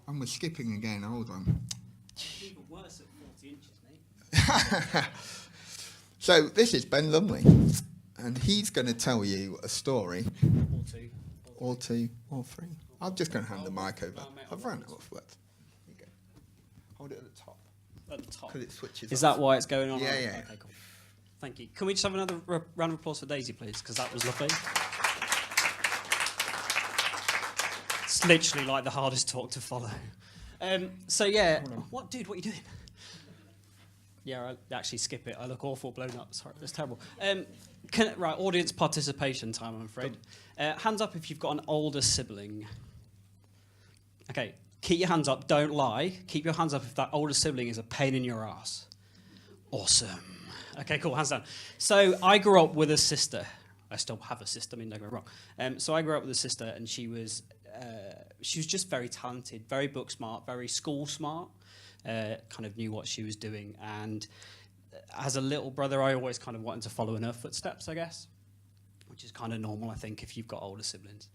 And we're skipping again, hold on. Even worse at 40 inches, mate. So this is Ben Lumley, and he's going to tell you a story. Or two, or three. I'm just going to hand the mic over. I've run out of words. Here you go. Hold it at the top. At the top. Because it switches Is off. that why it's going on? Yeah. Okay, cool. Thank you. Can we just have another round of applause for Daisy, please? Because that was lovely. It's literally like the hardest talk to follow. So yeah, what are you doing? Yeah, I actually skip it. I look awful blown up. Sorry, that's terrible. Right, audience participation time, I'm afraid. Hands up if you've got an older sibling. Okay, keep your hands up. Don't lie. Keep your hands up if that older sibling is a pain in your ass. Awesome. Okay, cool. Hands down. So I grew up with a sister. I still have a sister. I mean, don't get me wrong. So I grew up with a sister, and she was just very talented, very book smart, very school smart. Kind of knew what she was doing, and as a little brother, I always kind of wanted to follow in her footsteps, I guess, which is kind of normal, I think, if you've got older siblings.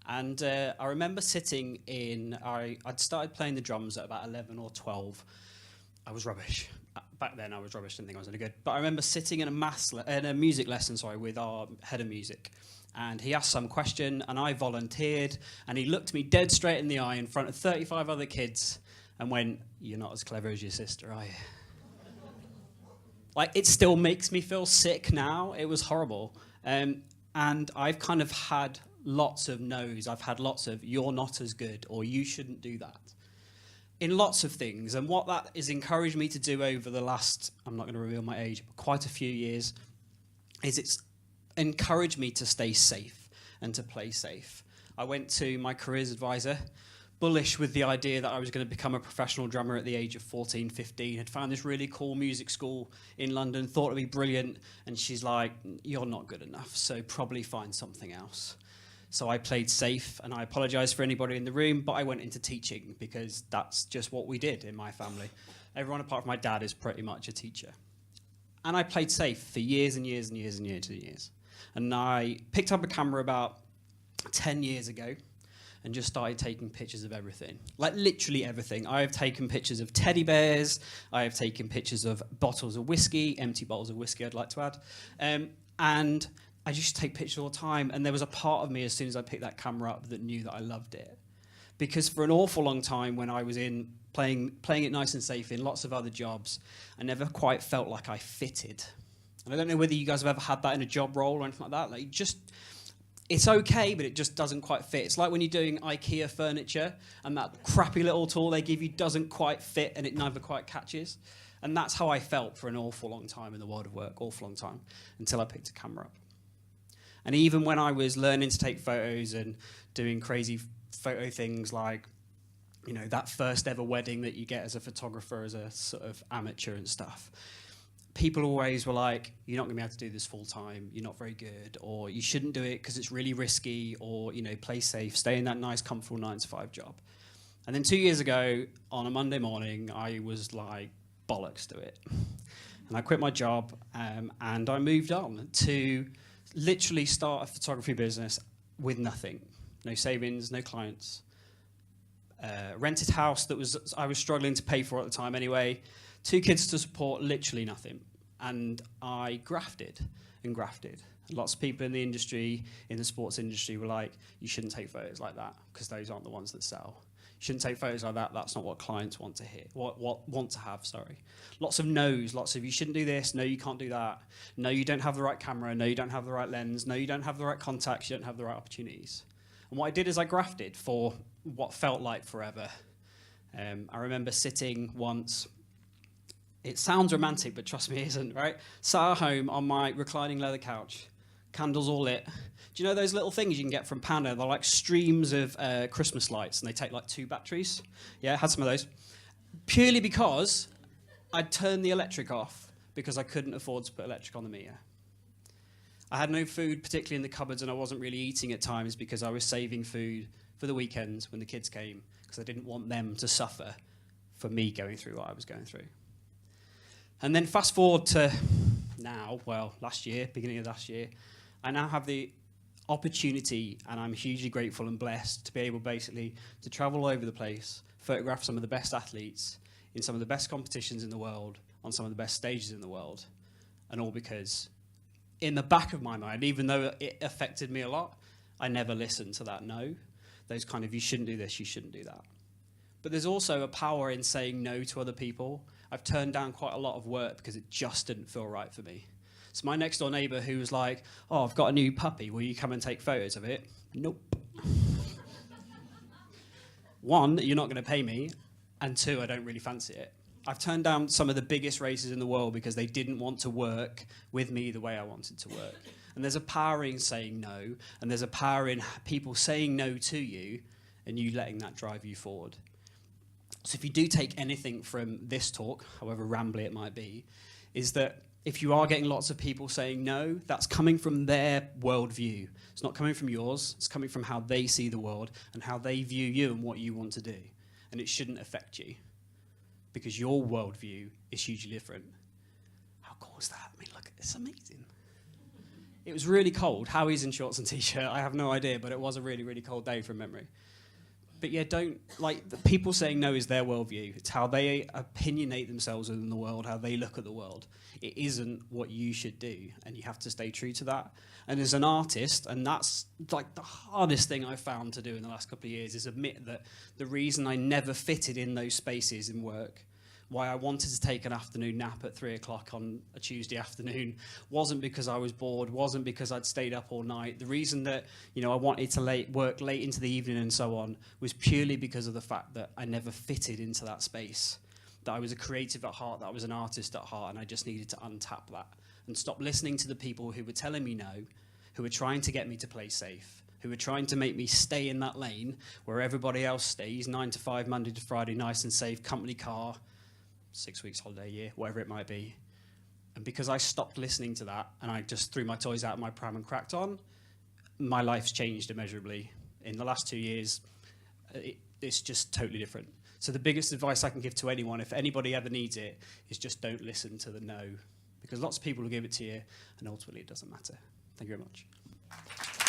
And I remember sitting in, I'd started playing the drums at about 11 or 12. I was rubbish. Back then I was rubbish, didn't think I was any good. But I remember sitting in a music lesson, with our head of music. And he asked some question, and I volunteered, and he looked me dead straight in the eye in front of 35 other kids and went, "You're not as clever as your sister, are you?" Like, it still makes me feel sick now. It was horrible. And I've kind of had lots of no's. I've had lots of, "You're not as good," or "You shouldn't do that," in lots of things. And what that has encouraged me to do over the last, I'm not going to reveal my age, but quite a few years, is it's encouraged me to stay safe and to play safe. I went to my careers advisor, bullish with the idea that I was going to become a professional drummer at the age of 14, 15. Had found this really cool music school in London, thought it'd be brilliant, and she's like, "You're not good enough, so probably find something else." So I played safe, and I apologise for anybody in the room, but I went into teaching because that's just what we did in my family. Everyone apart from my dad is pretty much a teacher. And I played safe for years and years and years and years and years. And I picked up a camera about 10 years ago and just started taking pictures of everything. Like, literally everything. I have taken pictures of teddy bears. I have taken pictures of bottles of whiskey, empty bottles of whiskey, I'd like to add. And I just take pictures all the time. And there was a part of me, as soon as I picked that camera up, that knew that I loved it. Because for an awful long time, when I was in playing it nice and safe in lots of other jobs, I never quite felt like I fitted. And I don't know whether you guys have ever had that in a job role or anything like that. Like, it's okay, but it just doesn't quite fit. It's like when you're doing IKEA furniture and that crappy little tool they give you doesn't quite fit and it never quite catches. And that's how I felt for an awful long time in the world of work, awful long time, until I picked a camera up. And even when I was learning to take photos and doing crazy photo things like, you know, that first ever wedding that you get as a photographer, as a sort of amateur and stuff, people always were like, "You're not going to be able to do this full time, you're not very good," or "You shouldn't do it because it's really risky," or, you know, "Play safe, stay in that nice, comfortable 9-to-5 job." And then 2 years ago, on a Monday morning, I was like, bollocks to it. And I quit my job, and I moved on to literally start a photography business with nothing. No savings, no clients. Rented house that I was struggling to pay for at the time anyway. 2 kids to support, literally nothing. And I grafted and grafted. Lots of people in the industry, in the sports industry, were like, "You shouldn't take photos like that because those aren't the ones that sell. You shouldn't take photos like that. That's not what clients want to hear. Want to have. Lots of no's. Lots of, "You shouldn't do this. No, you can't do that. No, you don't have the right camera. No, you don't have the right lens. No, you don't have the right contacts. You don't have the right opportunities." And what I did is I grafted for what felt like forever. I remember sitting once. It sounds romantic, but trust me, it isn't, right? Sat at home on my reclining leather couch, candles all lit. Do you know those little things you can get from Panda? They're like streams of Christmas lights, and they take like 2 batteries. Yeah, I had some of those. Purely because I'd turned the electric off because I couldn't afford to put electric on the meter. I had no food, particularly in the cupboards, and I wasn't really eating at times because I was saving food for the weekends when the kids came, because I didn't want them to suffer for me going through what I was going through. And then fast forward to now, well, last year, beginning of last year, I now have the opportunity, and I'm hugely grateful and blessed to be able basically to travel all over the place, photograph some of the best athletes in some of the best competitions in the world, on some of the best stages in the world, and all because in the back of my mind, even though it affected me a lot, I never listened to that no. Those kind of, you shouldn't do this, you shouldn't do that. But there's also a power in saying no to other people. I've turned down quite a lot of work because it just didn't feel right for me. So my next door neighbour who was like, oh, I've got a new puppy, will you come and take photos of it? Nope. One, you're not going to pay me, and two, I don't really fancy it. I've turned down some of the biggest races in the world because they didn't want to work with me the way I wanted to work. And there's a power in saying no, and there's a power in people saying no to you and you letting that drive you forward. So if you do take anything from this talk, however rambly it might be, is that if you are getting lots of people saying no, that's coming from their worldview. It's not coming from yours. It's coming from how they see the world and how they view you and what you want to do. And it shouldn't affect you because your worldview is hugely different. How cool is that? I mean, look, it's amazing. It was really cold. Howie's in shorts and t-shirt. I have no idea, but it was a really, really cold day from memory. But yeah, don't, like, the people saying no is their worldview. It's how they opinionate themselves within the world, how they look at the world. It isn't what you should do, and you have to stay true to that. And as an artist, and that's like the hardest thing I've found to do in the last couple of years, is admit that the reason I never fitted in those spaces in work, why I wanted to take an afternoon nap at 3 o'clock on a Tuesday afternoon, wasn't because I was bored, wasn't because I'd stayed up all night. The reason that, you know, I wanted to work late into the evening and so on was purely because of the fact that I never fitted into that space, that I was a creative at heart, that I was an artist at heart, and I just needed to untap that and stop listening to the people who were telling me no, who were trying to get me to play safe, who were trying to make me stay in that lane where everybody else stays, 9 to 5, Monday to Friday, nice and safe, company car, 6 weeks holiday a year, whatever it might be. And because I stopped listening to that and I just threw my toys out of my pram and cracked on, my life's changed immeasurably. In the last 2 years, it's just totally different. So the biggest advice I can give to anyone, if anybody ever needs it, is just don't listen to the no. Because lots of people will give it to you, and ultimately it doesn't matter. Thank you very much.